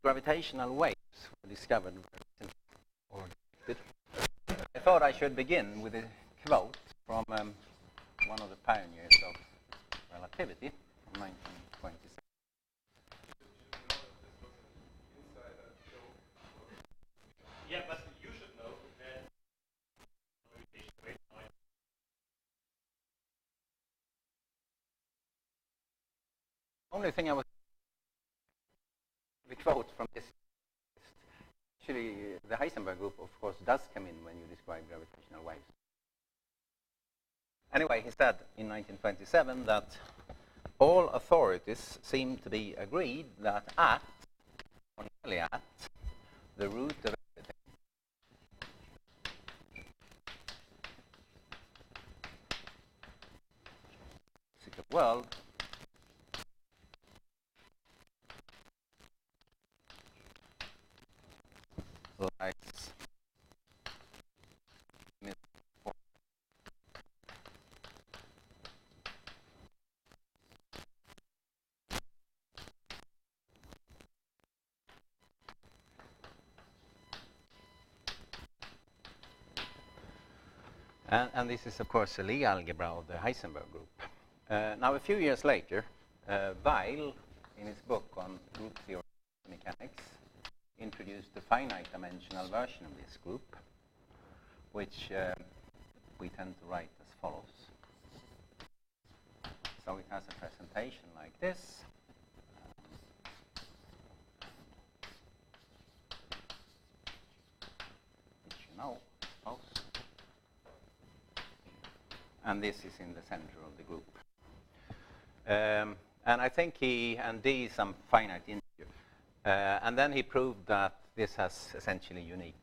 gravitational waves were discovered or detected, I thought I should begin with a quote from one of the pioneers of relativity from 1927. Yeah, but you should know that only thing I was the quote from this. Actually, the Heisenberg group, of course, does come in when you describe gravitational waves. Anyway, he said in 1927 that all authorities seem to be agreed that at, or nearly at, the root of everything physical world lies and this is, of course, a Lie algebra of the Heisenberg group. Now, a few years later, Weyl, in his book on group theory mechanics, introduced a finite dimensional version of this group, which we tend to write as follows. So it has a presentation like this. Which you know, I suppose. And this is in the center of the group. And I think and D is some finite integer. And then he proved that this has essentially unique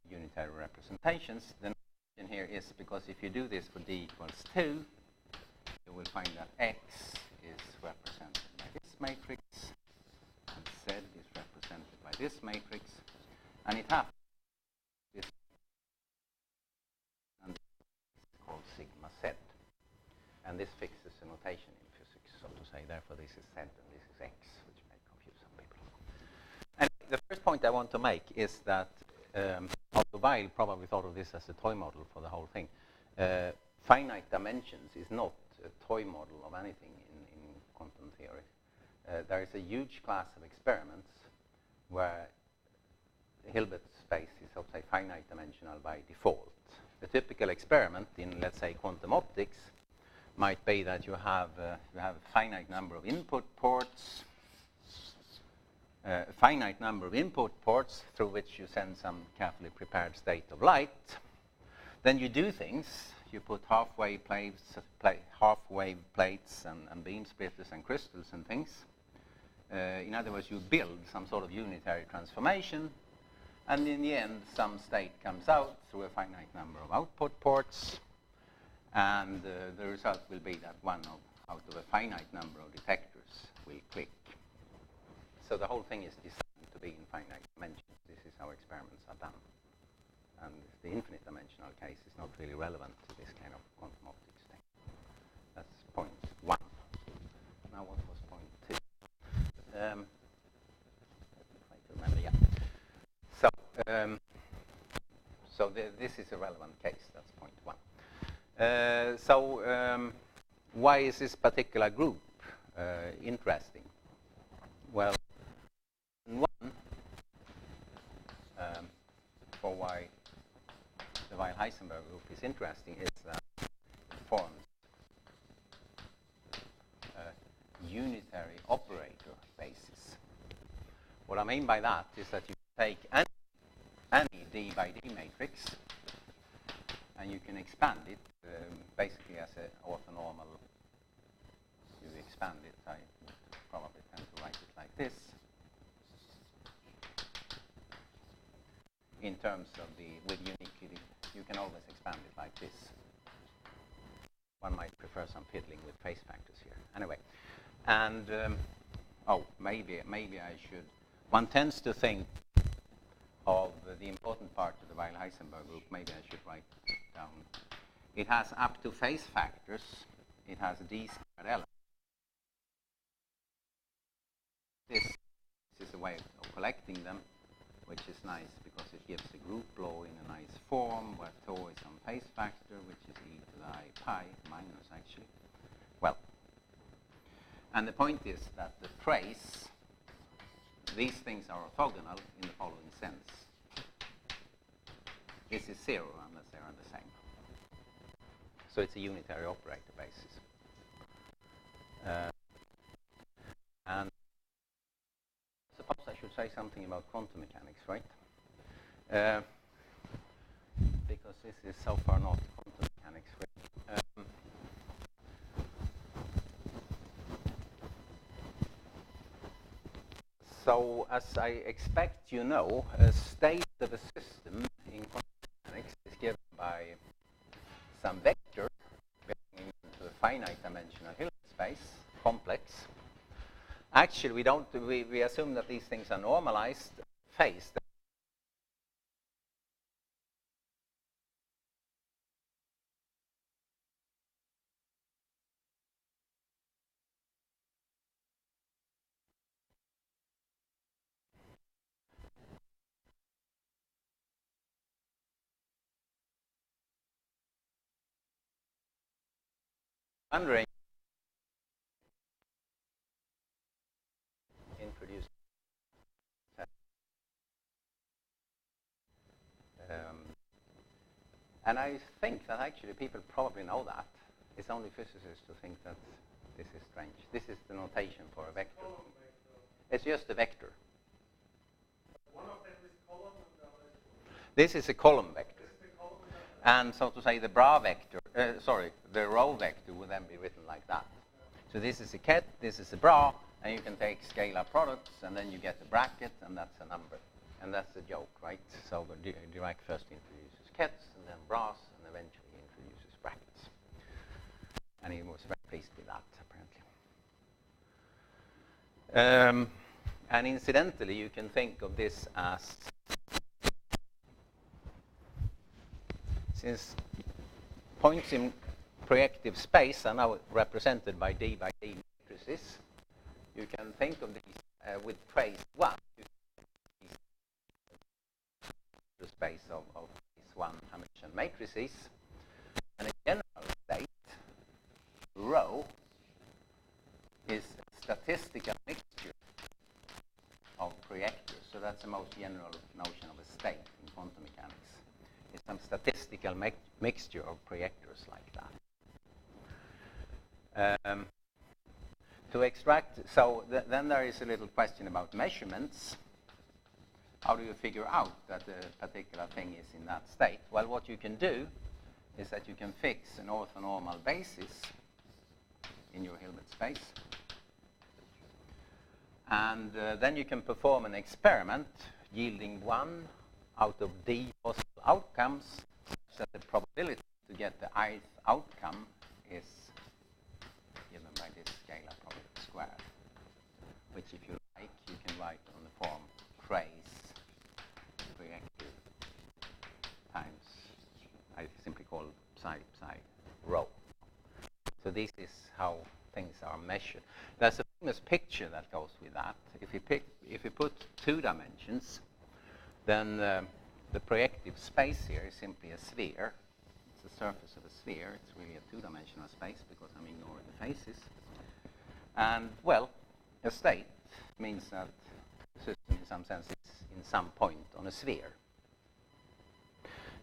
unitary representations. The notion here is because if you do this for D equals 2, you will find that X is represented by this matrix, and Z is represented by this matrix, and it happens this, and this is called sigma Z. And this fixes the notation in physics, so to say. Therefore, this is Z and this is X, which may confuse some people. And the first point I want to make is that although Weyl probably thought of this as a toy model for the whole thing, finite dimensions is not a toy model of anything in quantum theory. There is a huge class of experiments where Hilbert space is, so to say, finite dimensional by default. The typical experiment in, let's say, quantum optics might be that you have a finite number of input ports, a finite number of input ports through which you send some carefully prepared state of light. Then you do things. You put half-wave plates and beam splitters and crystals and things. In other words, you build some sort of unitary transformation, and in the end, some state comes out through a finite number of output ports, and the result will be that one out of a finite number of detectors will click. So the whole thing is designed to be in finite dimensions. This is how experiments are done. And the infinite dimensional case is not really relevant to this kind of quantum optics thing. That's point 1. Now what was point 2? Let me try to remember, yeah. So this is a relevant case, that's point 1. Why is this particular group interesting? Well, one, for why the Weyl Heisenberg group is interesting is that it forms a unitary operator basis. What I mean by that is that you take any D by D matrix and you can expand it basically as an orthonormal. You expand it. I probably tend to write it like this. In terms of with uniquely, you can always expand it like this. One might prefer some fiddling with phase factors here. Anyway, and maybe I should. One tends to think of the important part of the Weyl Heisenberg group. Maybe I should write it down. It has up to phase factors. It has D squared elements. This is a way of collecting them, which is nice because it gives the group law in a nice form, where tau is some phase factor, which is e to the I pi minus, actually. Well, and the point is that the trace, these things are orthogonal in the following sense. This is 0 unless they are the same. So it's a unitary operator basis. And suppose I should say something about quantum mechanics, right? Because this is so far not quantum mechanics. So as I expect you know, a state of a system in quantum mechanics is given by some vector belonging to a finite dimensional Hilbert space, complex. Actually, we assume that these things are normalized phase. Wondering, introduce. And I think that actually people probably know that. It's only physicists who think that this is strange. This is the notation for a vector. It's just a vector. One of them is column and the other is This is a column vector. And so to say, the bra vector, the row vector would then be written like that. So this is a ket, this is a bra, and you can take scalar products, and then you get a bracket, and that's a number. And that's the joke, right? So Dirac first introduces kets, and then bras, and eventually he introduces brackets. And he was very pleased with that, apparently. And incidentally, you can think of this as, since points in projective space are now represented by d matrices, you can think of these with trace 1. The space of these 1 Hamiltonian matrices. And in general state, rho is a statistical mixture of projectors. So that's the most general notion of a state in quantum mechanics. It's some statistical mixture of projectors like that. To extract, so then there is a little question about measurements. How do you figure out that a particular thing is in that state? Well, what you can do is that you can fix an orthonormal basis in your Hilbert space. And then you can perform an experiment yielding 1 out of d possible outcomes, such that the probability to get the ith outcome is given by this scalar probability squared, which, if you like, you can write on the form trace projective times, I simply call psi rho. So this is how things are measured. There's a famous picture that goes with that. If you put 2 dimensions, then the projective space here is simply a sphere. It's the surface of a sphere. It's really a 2-dimensional space because I'm ignoring the faces. And, well, a state means that the system, in some sense, is in some point on a sphere.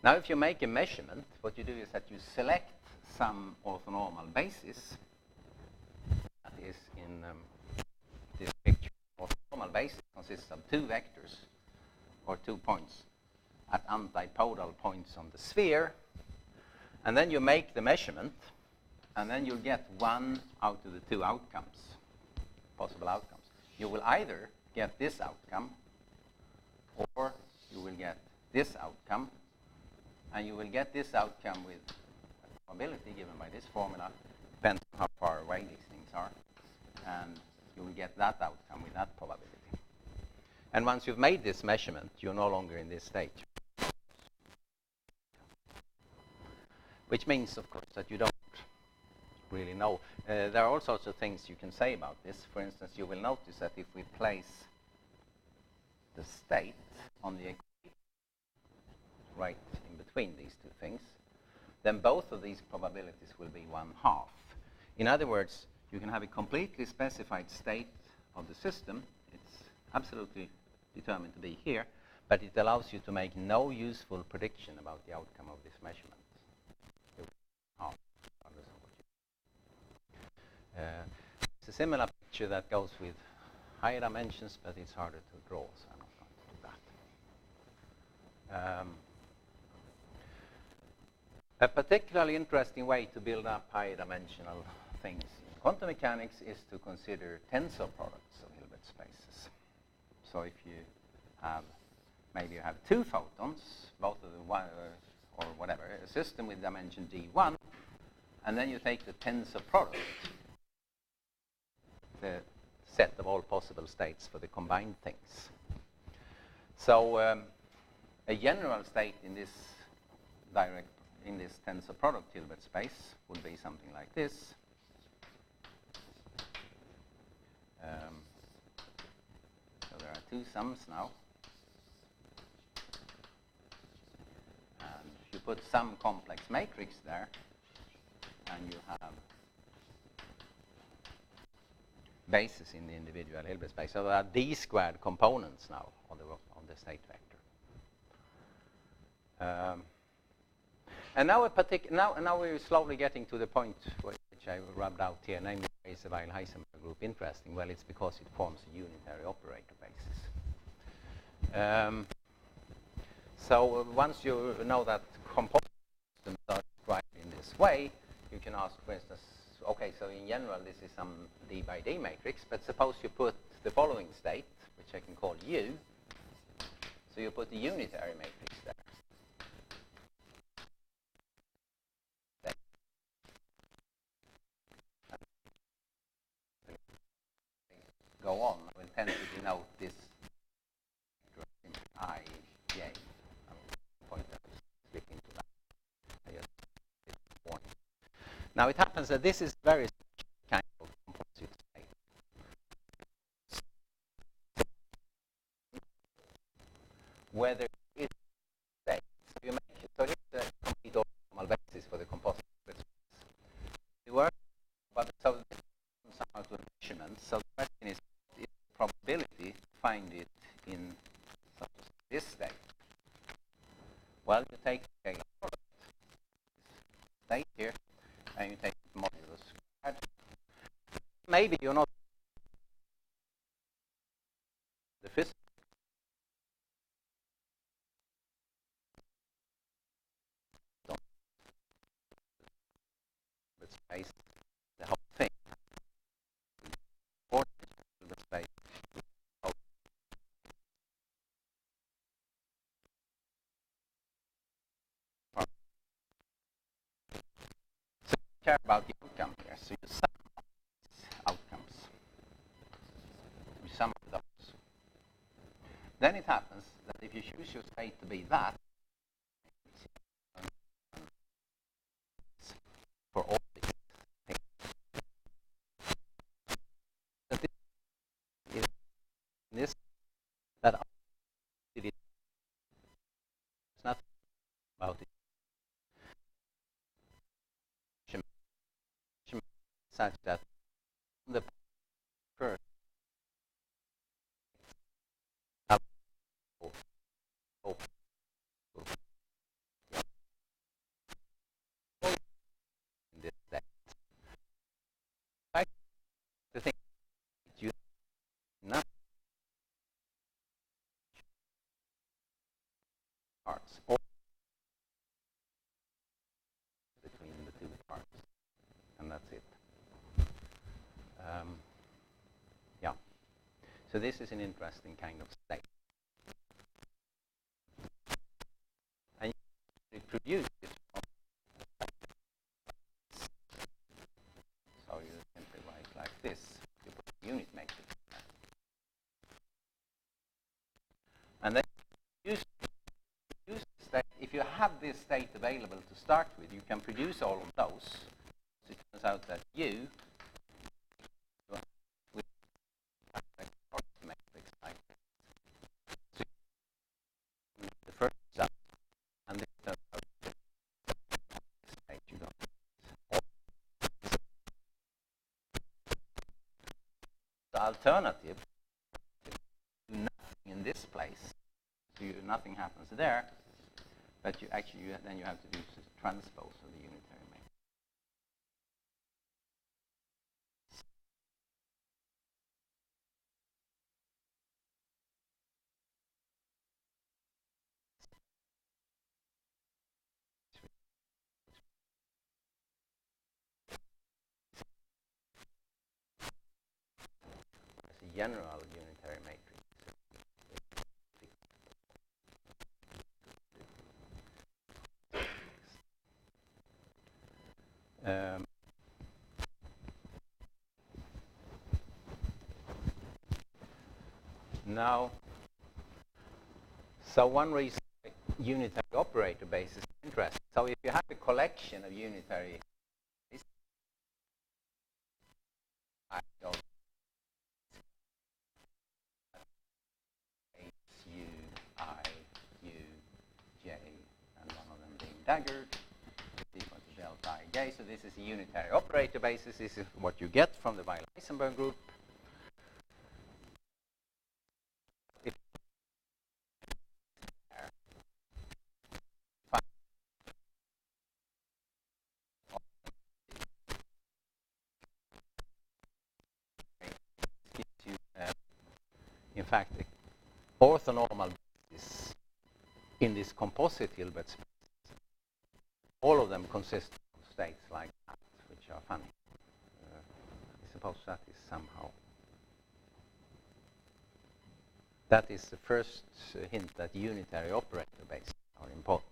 Now, if you make a measurement, what you do is that you select some orthonormal basis. That is in this picture. Orthonormal basis consists of 2 vectors, or 2 points at antipodal points on the sphere. And then you make the measurement, and then you get 1 out of the 2 outcomes, possible outcomes. You will either get this outcome, or you will get this outcome, and you will get this outcome with a probability given by this formula, depends on how far away these things are, and you will get that outcome with that probability. And once you've made this measurement, you're no longer in this state. Which means, of course, that you don't really know. There are all sorts of things you can say about this. For instance, you will notice that if we place the state on the equation, right in between these two things, then both of these probabilities will be 1/2. In other words, you can have a completely specified state of the system. It's absolutely determined to be here, but it allows you to make no useful prediction about the outcome of this measurement. It's a similar picture that goes with higher dimensions, but it's harder to draw, so I'm not going to do that. A particularly interesting way to build up higher dimensional things in quantum mechanics is to consider tensor products of Hilbert spaces. So if you have, maybe you have 2 photons, both of them, or whatever, a system with dimension d1, and then you take the tensor product, the set of all possible states for the combined things. So a general state in this tensor product Hilbert space would be something like this. So there are 2 sums now. And you put some complex matrix there, and you have bases in the individual Hilbert space. So there are d² components now on the state vector. And now now we're slowly getting to the point which I rubbed out here, namely, is the Weyl Heisenberg group interesting? Well, it's because it forms a unitary operator basis. So once you know that composite systems are described in this way, you can ask, for instance, okay, so in general this is some d by d matrix, but suppose you put the following state, which I can call U. So you put the unitary matrix there. Go on, I will tend to denote this I, J. I will point that, slip into that. Now it happens that this is very kind of composite state. Whether it's state, so you make it, so here's the complete orthonormal basis for the composite space. You work, but so this comes out to measurements. So the question is the probability to find it in this state. Well, you take the scalar product, state here, and you take the modulus squared. Maybe you're not the physics. But space, the whole thing. Or the space. So you care about the outcome here. So you sum outcomes. You sum up those. Then it happens that if you choose your state to be that, for all these things, that this is this, that it is, there's nothing about it. Such that the first in this state. The thing you not parts or between the 2 parts, and that's it. Yeah. So this is an interesting kind of state. And you produce it from so you simply write like this. You put a unit matrix there. And then use the state. If you have this state available to start with, you can produce all of those. So it turns out that U alternative, do nothing in this place, so nothing happens there, but you actually then you have to do transpose of the unitary matrix. As a general unitary matrix. Now, so one reason unitary operator base is interesting. So if you have a collection of unitary U, I, U, J, and one of them being daggered, is equal to delta I J. So this is a unitary operator basis. This is what you get from the Weyl Heisenberg group. In fact, the orthonormal basis in this composite Hilbert space, all of them consist of states like that, which are funny. I suppose that is somehow. That is the first hint that unitary operator bases are important.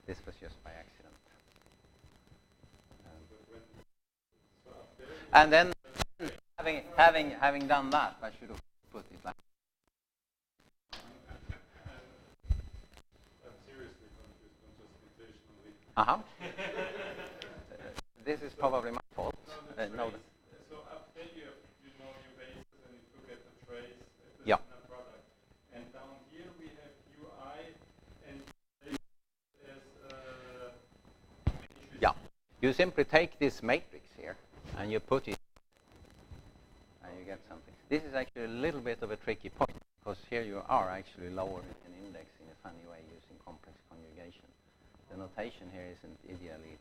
This was just by accident. And then, having done that, I should have put it like. I'm seriously confused on justification. This is probably my fault. No. So up there you know your bases and you get the trace at the Yeah. product. And down here we have UI and yeah. You simply take this matrix here and you put it and you get something. This is actually a little bit of a tricky point because here you are actually lowering an index in a funny way using complex conjugation. The notation here isn't ideally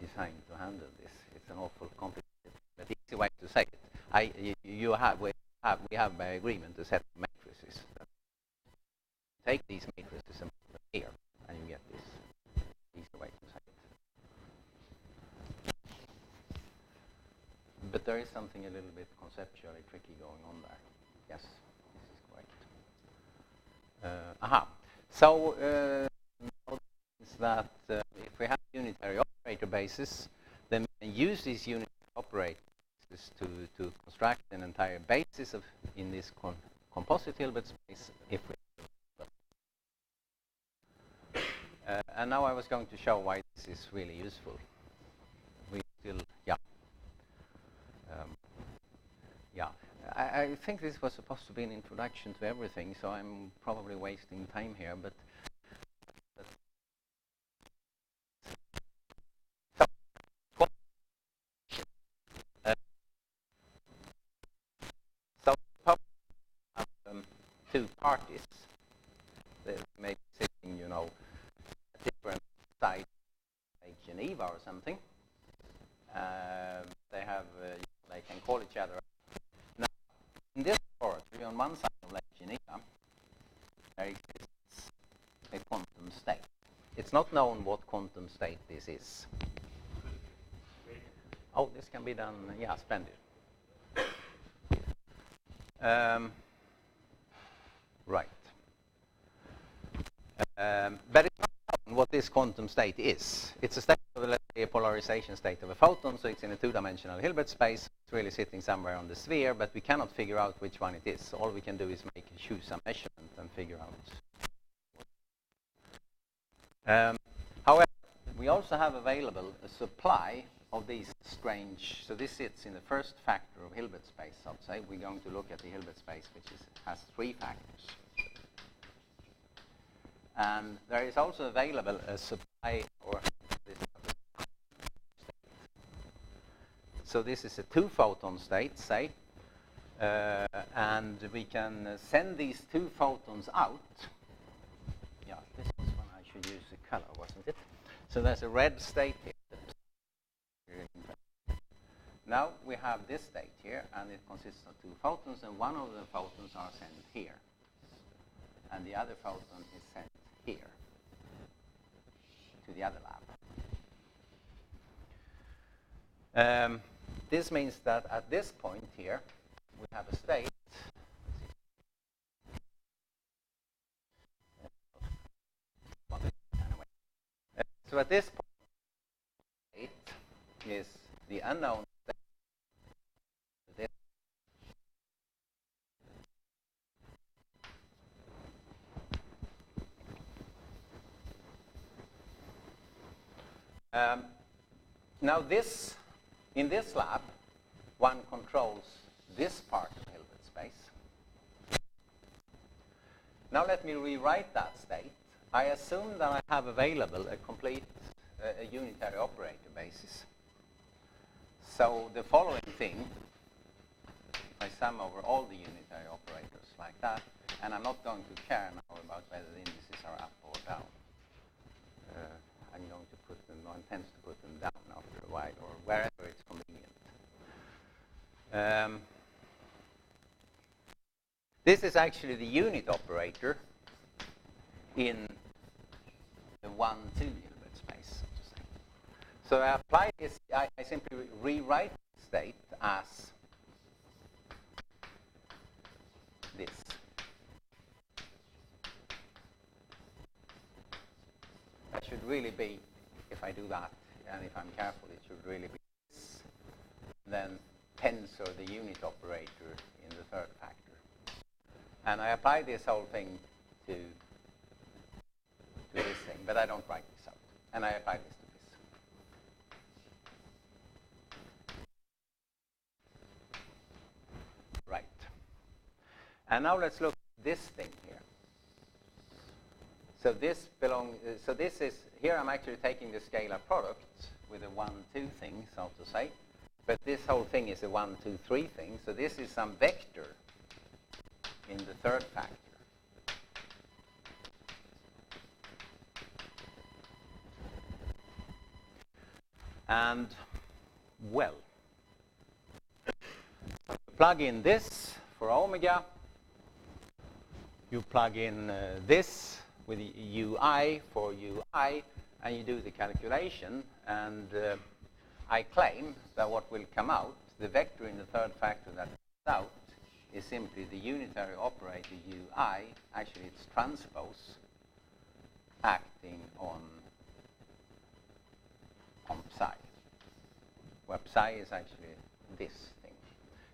designed to handle this. It's an awful complicated, but easy way to say it. We have by agreement a set of matrices. Take these matrices and put them here, and you get this. Easy way to say it. But there is something a little bit conceptually tricky going on there. Yes, this is correct. So means that if we have unitary operator bases, then we can use these unitary operators to construct an entire basis of in this composite Hilbert space. If we and now I was going to show why this is really useful. We still, I think this was supposed to be an introduction to everything, so I'm probably wasting time here, but two parties. They may be sitting, at different sides, like Geneva or something. They can call each other. Now, in this laboratory, on one side of Lake Geneva, there exists a quantum state. It's not known what quantum state this is. Oh, this can be done. Yeah, splendid. Right. But it's not known what this quantum state is. It's a state of, let's say, a polarization state of a photon, so it's in a two-dimensional Hilbert space. It's really sitting somewhere on the sphere, but we cannot figure out which one it is. All we can do is choose some measurement and figure out. However, we also have available a supply of these strange, so this sits in the first factor of Hilbert space, so to say. We're going to look at the Hilbert space, which has 3 factors. And there is also available a supply or this. So this is a 2-photon state, say, and we can send these 2 photons out. Yeah, this is when I should use the color, wasn't it? So there's a red state here. Now we have this state here, and it consists of 2 photons, and one of the photons are sent here. And the other photon is sent here to the other lab. This means that at this point here, we have a state. So at this point, state is the unknown state. Now this, in this lab, one controls this part of Hilbert space. Now let me rewrite that state. I assume that I have available a complete a unitary operator basis. So the following thing, if I sum over all the unitary operators like that, and I'm not going to care now about whether the indices are up or down. I'm going to put them, one tends to put them down after a while, or wherever it's convenient. This is actually the unit operator in the 1-2 Hilbert space, so to say. So I apply this, I simply rewrite the state as this. That should really be, if I do that, and if I'm careful, it should really be this, then tensor the unit operator in the 3rd factor. And I apply this whole thing to this thing, but I don't write this out. And I apply this to this. Right. And now let's look at this thing here. So this belongs, so this is, here I'm actually taking the scalar product with a 1-2 thing, so to say. But this whole thing is a 1-2-3 thing. So this is some vector in the 3rd factor. And, well, plug in this for omega. You plug in this with ui for ui, and you do the calculation. And I claim that what will come out, the vector in the 3rd factor that comes out, is simply the unitary operator ui. Actually, it's transpose acting on psi, where psi is actually this thing.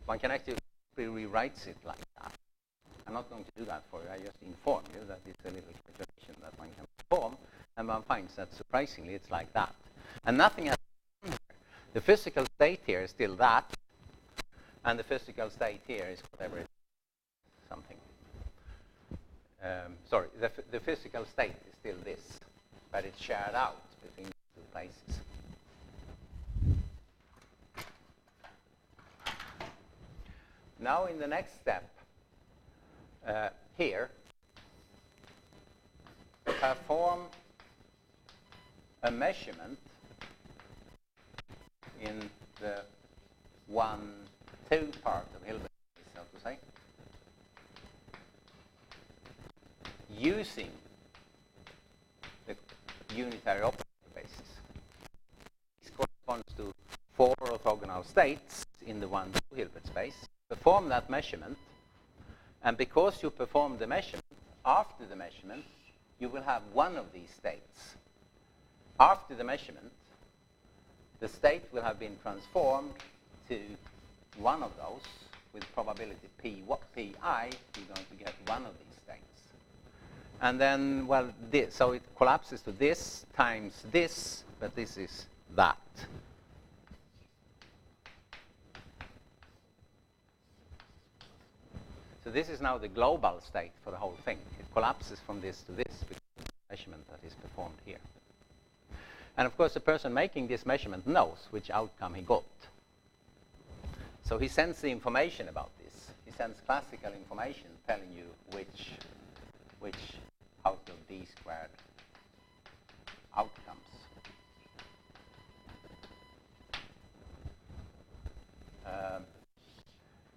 One can actually rewrite it like that. I'm not going to do that for you. I just inform you that it's a little calculation that one can perform, and one finds that surprisingly it's like that. And nothing has happened here. The physical state here is still that, and the physical state here is whatever it is, something. Sorry, the physical state is still this, but it's shared out between the 2 places. Now in the next step, here, perform a measurement in the 1-2 part of Hilbert, so to say, using the unitary operator basis. This corresponds to 4 orthogonal states in the 1-2 Hilbert space. Perform that measurement, and because you perform the measurement, after the measurement, you will have one of these states. After the measurement, the state will have been transformed to one of those with probability pi, you're going to get one of these states. And then, well, this, so it collapses to this times this, but this is that. So this is now the global state for the whole thing. It collapses from this to this because of the measurement that is performed here. And of course, the person making this measurement knows which outcome he got. So he sends the information about this. He sends classical information telling you which out of d squared outcomes.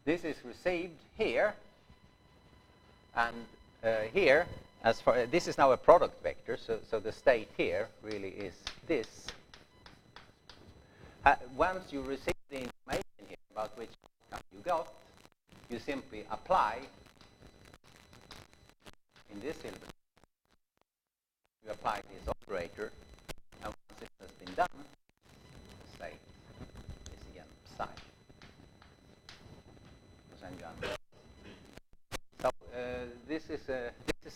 This is received here, and here, as far this is now a product vector, so the state here really is this. Once you receive the information here about which outcome you got, you simply apply in this Hilbert. You apply this operator, and once it has been done, the state is again psi. So this is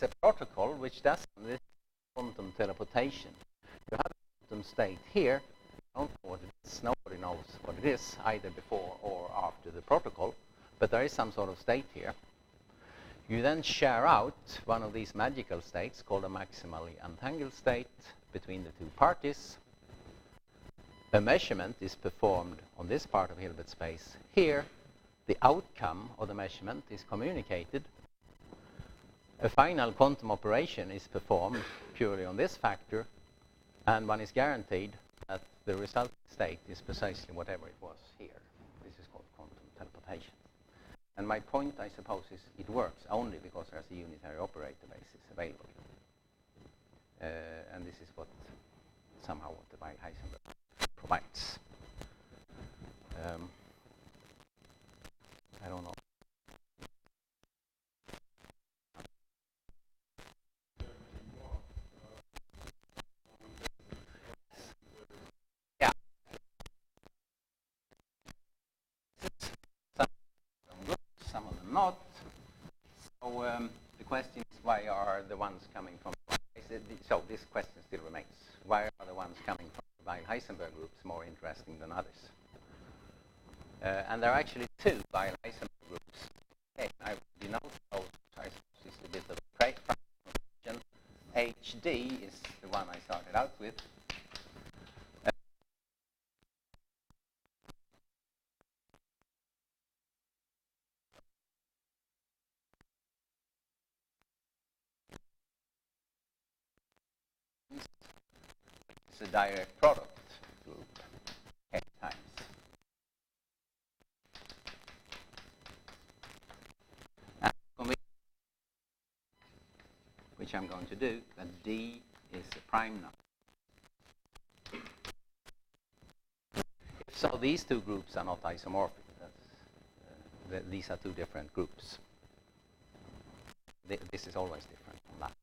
a protocol which does this quantum teleportation. You have a quantum state here. You don't know what it is. Nobody knows what it is, either before or after the protocol, but there is some sort of state here. You then share out one of these magical states called a maximally untangled state between the two parties. A measurement is performed on this part of Hilbert space here. The outcome of the measurement is communicated. A final quantum operation is performed purely on this factor, and one is guaranteed that the resulting state is precisely whatever it was here. This is called quantum teleportation. And my point, I suppose, is it works only because there's a unitary operator basis available. And this is what somehow what the Weyl Heisenberg provides. I don't know. Yeah. Some of them not. So the question is, why are the ones coming from? So this question still remains. Why are the ones coming from the Weyl Heisenberg groups more interesting than others? And there are actually two Weyl Heisenberg groups. Okay, I denote those. I suppose it's a bit of a fraction. HD is the one I started out with. It's a direct product group. K times. Which I'm going to do, that D is a prime number. So these two groups are not isomorphic. These are two different groups. This is always different from that.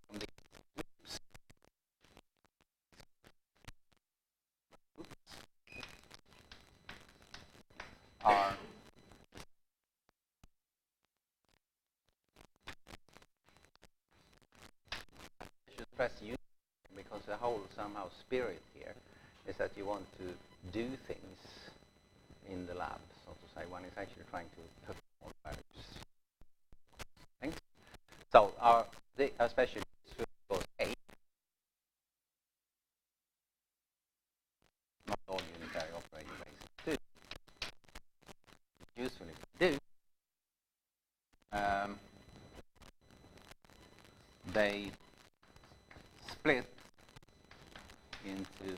From the groups are I should press unit because the whole somehow spirit here is that you want to do things in the lab, so to say. One is actually trying to perform various things. So especially goes A, not all unitary operating bases do. Usefully do. They split into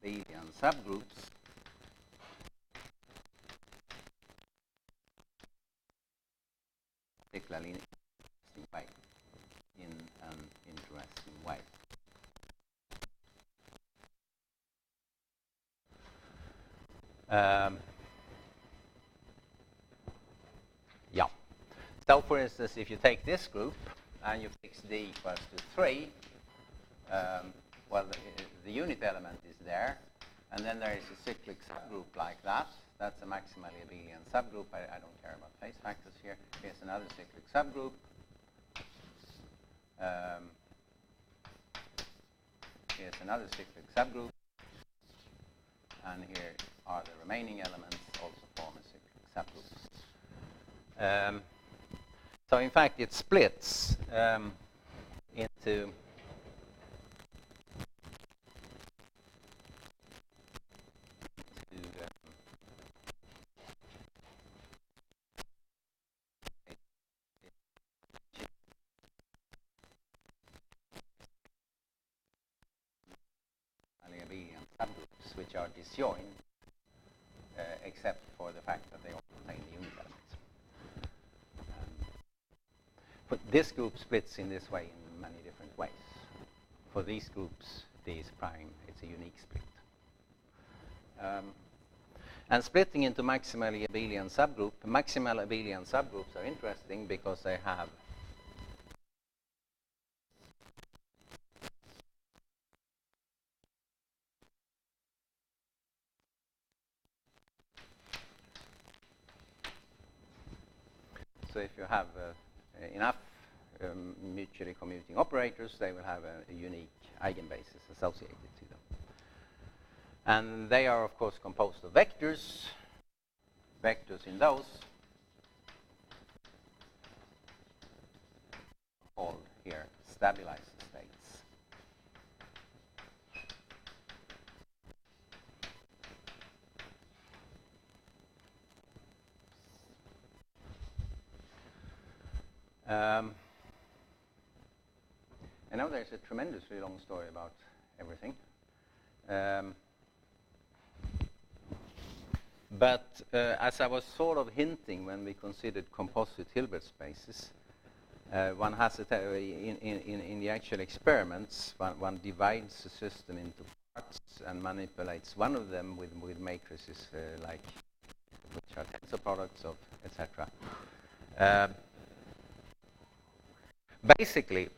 abelian subgroups particularly interesting way, in an interesting way. Yeah. So, for instance, if you take this group, and you fix d equals to 3, well, the unit element is there, and then there is a cyclic subgroup like that. That's a maximally abelian subgroup. I don't care about phase factors here. Here's another cyclic subgroup. Here's another cyclic subgroup. And here are the remaining elements, also form a cyclic subgroup. So in fact, it splits into subgroups which are disjoint, except for the fact that they all contain the unit elements. But this group splits in this way in many different ways. For these groups, D is prime. It's a unique split. And splitting into maximally abelian subgroup, maximal abelian subgroups are interesting because they have so if you have enough mutually commuting operators, they will have a unique eigenbasis associated to them. And they are, of course, composed of vectors. Vectors in those called here stabilized states. I know there's a tremendously long story about everything. But as I was sort of hinting when we considered composite Hilbert spaces, one has in the actual experiments, one divides the system into parts and manipulates one of them with matrices like which are tensor products of etc. Basically,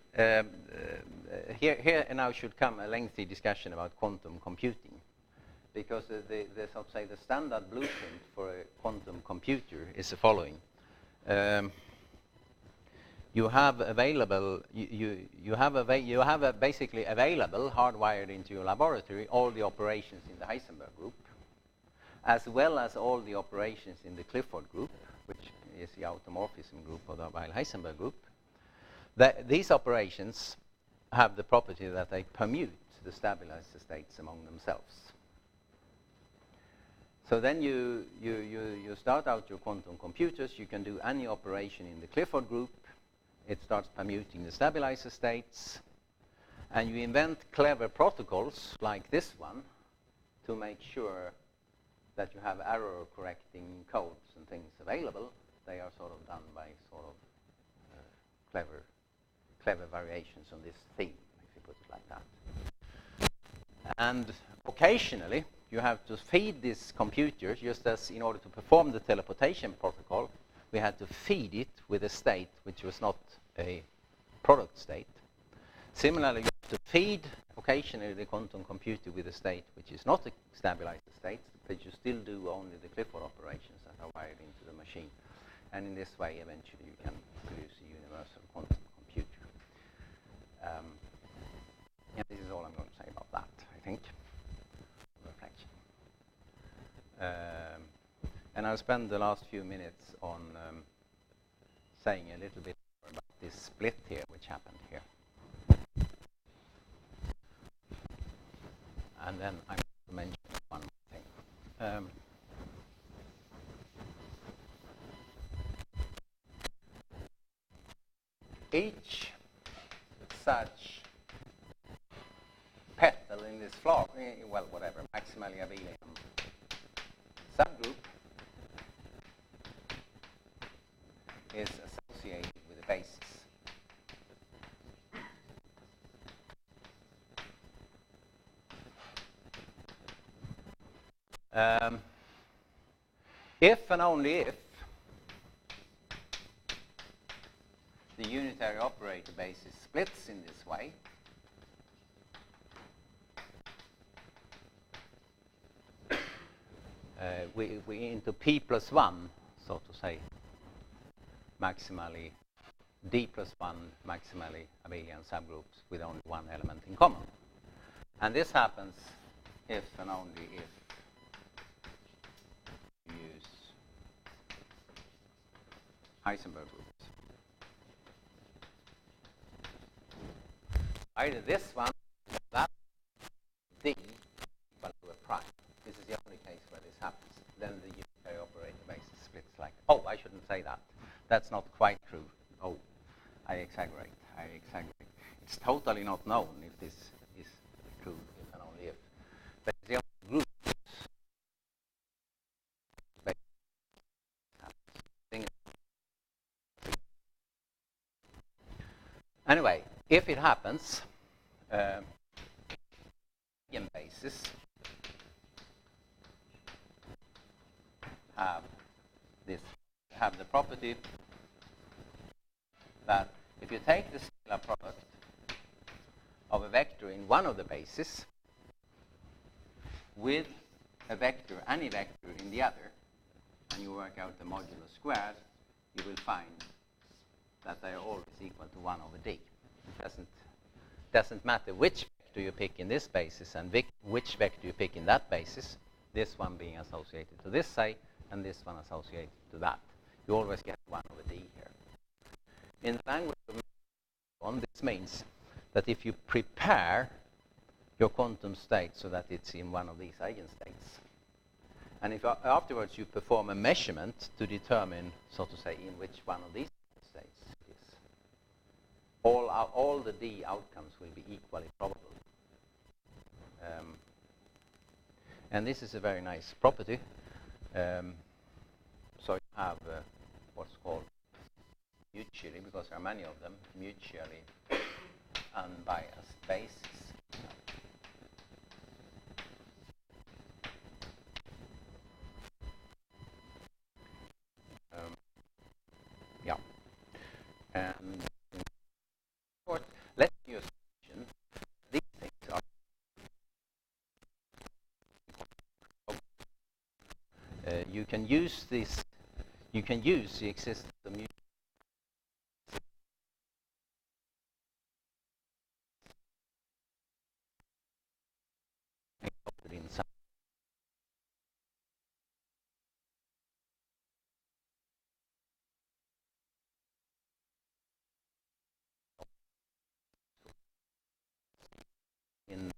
here now should come a lengthy discussion about quantum computing, because the so to say the standard blueprint for a quantum computer is the following: you have basically available hardwired into your laboratory all the operations in the Heisenberg group, as well as all the operations in the Clifford group, which is the automorphism group of the Weyl Heisenberg group. These operations have the property that they permute the stabilized states among themselves. So then you start out your quantum computers. You can do any operation in the Clifford group. It starts permuting the stabilizer states. And you invent clever protocols like this one to make sure that you have error correcting codes and things available. They are sort of done by sort of clever variations on this theme, if you put it like that. And occasionally, you have to feed this computer, just as in order to perform the teleportation protocol, we had to feed it with a state which was not a product state. Similarly, you have to feed occasionally the quantum computer with a state which is not a stabilized state, but you still do only the Clifford operations that are wired into the machine. And in this way, eventually, you can produce a universal quantum computer. Yeah, this is all I'm going to say about that, I think. Reflection. And I'll spend the last few minutes on saying a little bit more about this split here, which happened here. And then I'm going to mention one more thing. Each such petal in this floor, well, whatever, maximally abelian subgroup is associated with a basis. If and only if the unitary operator basis splits in this way, we into p plus 1, so to say, maximally d plus 1 maximally abelian subgroups with only one element in common. And this happens if and only if you use Heisenberg groups. Either this one or that d equal to a prime. This is the only case where this happens. Then the unitary operator basis splits like, oh, I shouldn't say that. That's not quite true. Oh, I exaggerate. It's totally not known if this is true, if and only if. But the only group anyway, if it happens, basis have the property that if you take the scalar product of a vector in one of the bases with a vector, any vector in the other, and you work out the modulus squared, you will find that they are always equal to 1 over d. It doesn't matter which vector you pick in this basis and which vector you pick in that basis, this one being associated to this, say, and this one associated to that. You always get 1 over d here. In the language of this means that if you prepare your quantum state so that it's in one of these eigenstates, and if afterwards you perform a measurement to determine, so to say, in which one of these states it is, all the d outcomes will be equally probable. And this is a very nice property. So you have what's called mutually, because there are many of them, mutually unbiased bases. Yeah. And in short, let's use these things are you can use this. You can use the existence of mutual in some. In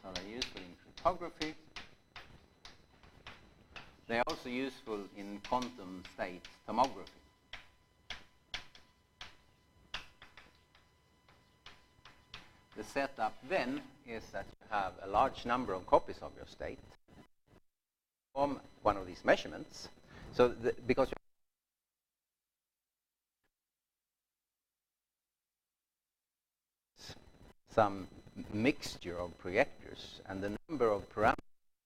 so they're useful in cryptography. They're also useful in quantum state tomography. The setup then is that you have a large number of copies of your state from one of these measurements. So because some mixture of projectors, and the number of parameters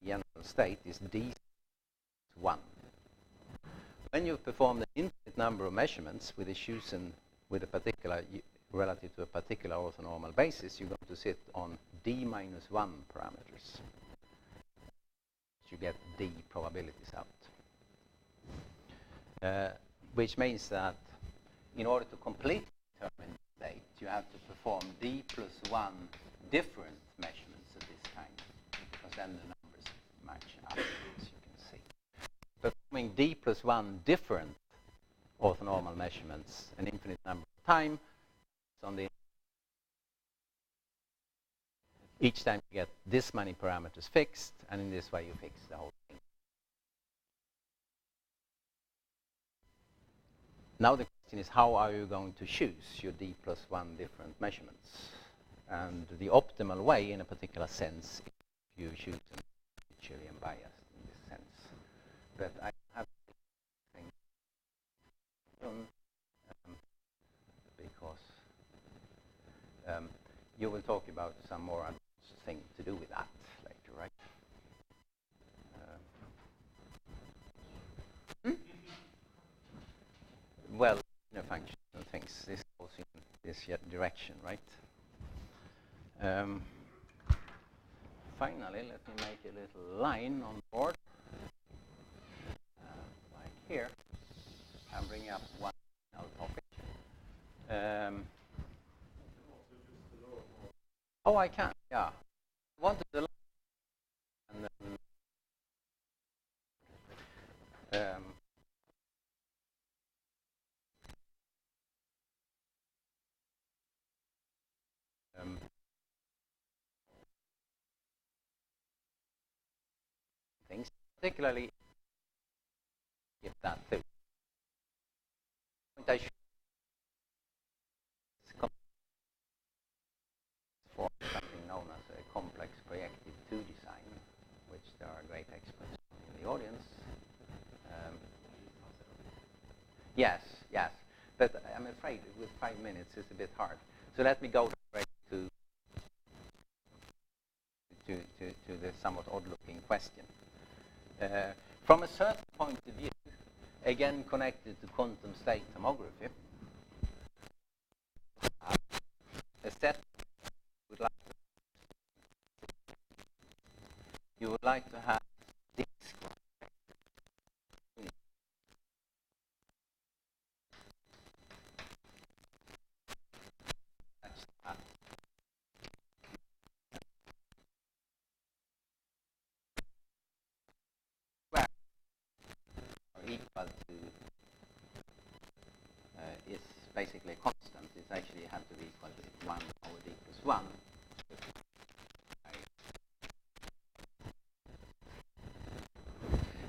in the general state is d1. When you perform the infinite number of measurements with issues and with a particular relative to a particular orthonormal basis, you're going to sit on d minus 1 parameters. You get d probabilities out. Which means that in order to completely determine the state, you have to perform d plus 1 different measurements of this kind, because then the numbers match up, as you can see. Performing d plus 1 different orthonormal measurements an infinite number of times, on the each time you get this many parameters fixed, and in this way you fix the whole thing. Now the question is, how are you going to choose your d plus 1 different measurements? And the optimal way, in a particular sense, if you choose them mutually unbiased in this sense. But I have because you will talk about some more advanced thing to do with that later, right? linear functions and things. This goes in this direction, right? Finally, let me make a little line on the board, like here. I'm bringing up one topic. Oh, I can, yeah. I wanted the line, and then things, particularly if that too. I should for something known as a complex projective 2 design, which there are great experts in the audience. Yes, but I'm afraid with 5 minutes it's a bit hard. So let me go straight to the somewhat odd-looking question. From a certain point of view, again connected to quantum state tomography, a set you would like to have this equal to is basically a constant. It's actually have to be equal to 1 over d plus 1.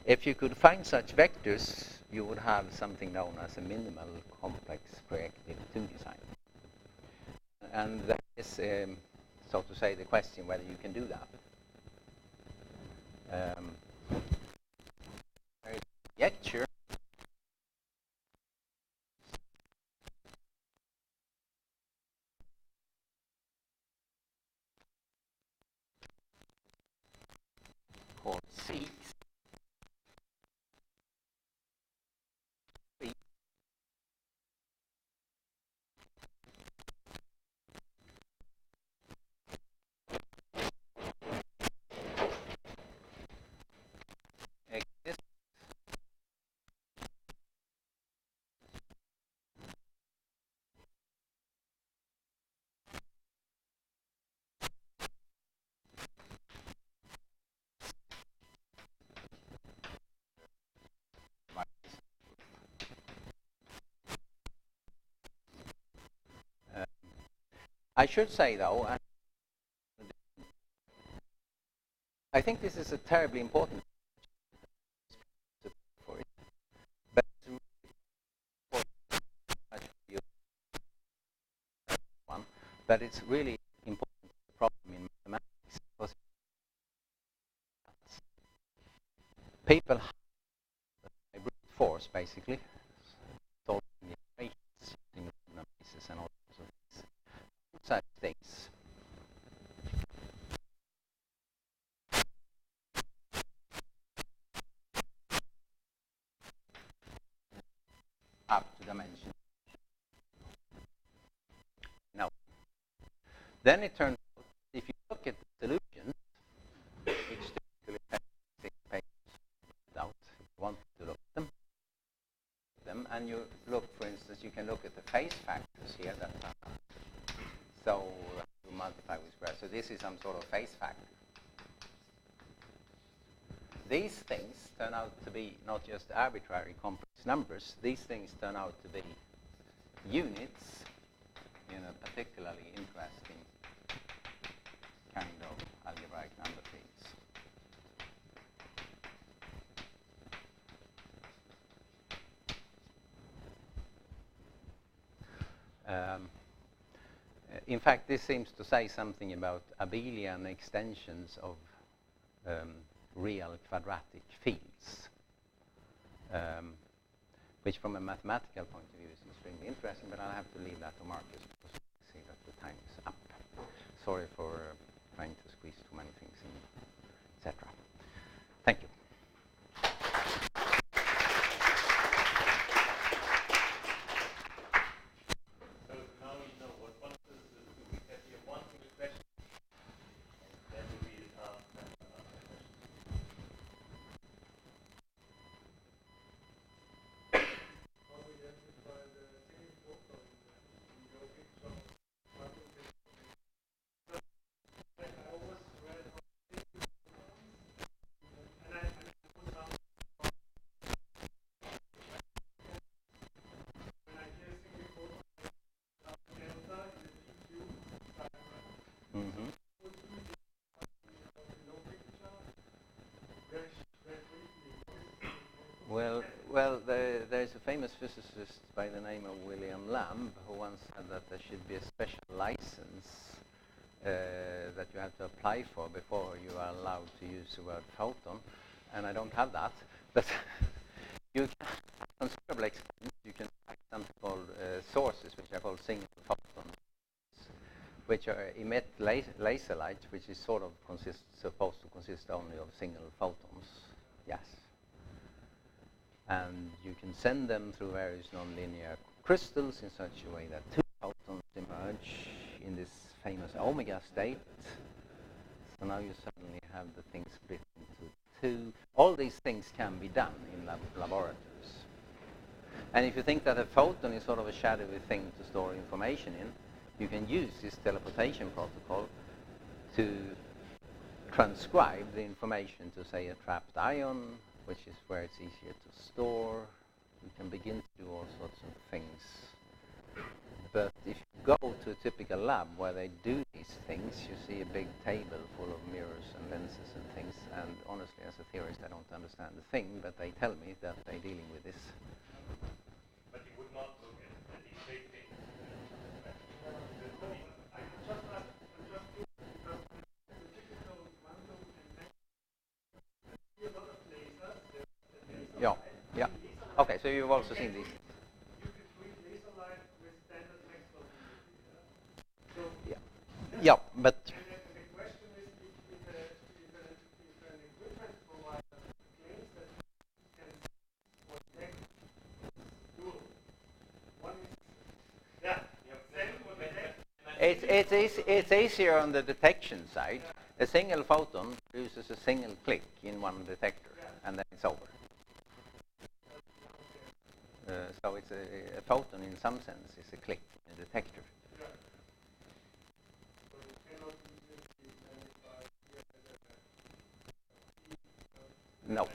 If you could find such vectors, you would have something known as a minimal complex projective 2 design. And that is, so to say, the question whether you can do that. There is a conjecture called C. I should say, though, I think this is a terribly important for it, but it's really important one. But it's really important problem in mathematics because people have a brute force basically solving the equations using random basis and all sorts of things. Such things. Up to dimension. No. Then it turns out, if you look at the solutions, which typically have 6 pages out, if you want to look at them, and you look, for instance, you can look at the phase factors here that are so you multiply with square. So this is some sort of phase factor. These things turn out to be not just arbitrary complex numbers. These things turn out to be units in a particularly interesting kind of algebraic number fields. In fact, this seems to say something about abelian extensions of real quadratic fields, which from a mathematical point of view is extremely interesting, but I'll have to leave that to Marcus because I see that the time is up. Sorry for trying to squeeze too many things in, etc. Thank you. famous physicist by the name of William Lamb, who once said that there should be a special license that you have to apply for before you are allowed to use the word photon, and I don't have that, but you can considerable extent you can find something called sources, which are called single photons, which emit laser light, which is sort of supposed to consist only of single photons. Yes. And you can send them through various nonlinear crystals in such a way that two photons emerge in this famous omega state. So now you suddenly have the thing split into two. All these things can be done in laboratories. And if you think that a photon is sort of a shadowy thing to store information in, you can use this teleportation protocol to transcribe the information to, say, a trapped ion, which is where it's easier to store. You can begin to do all sorts of things. But if you go to a typical lab where they do these things, you see a big table full of mirrors and lenses and things, and honestly, as a theorist, I don't understand the thing, but they tell me that they're dealing with this. But you would not look at these big things. Yeah, yeah. Okay, so you've also seen these. Yeah, but the question is if an equipment provider claims that can detect dual. One is it's easier on the detection side. A single photon produces a single click in one detector, and then it's over. So it's a photon in some sense is a click in a detector. No,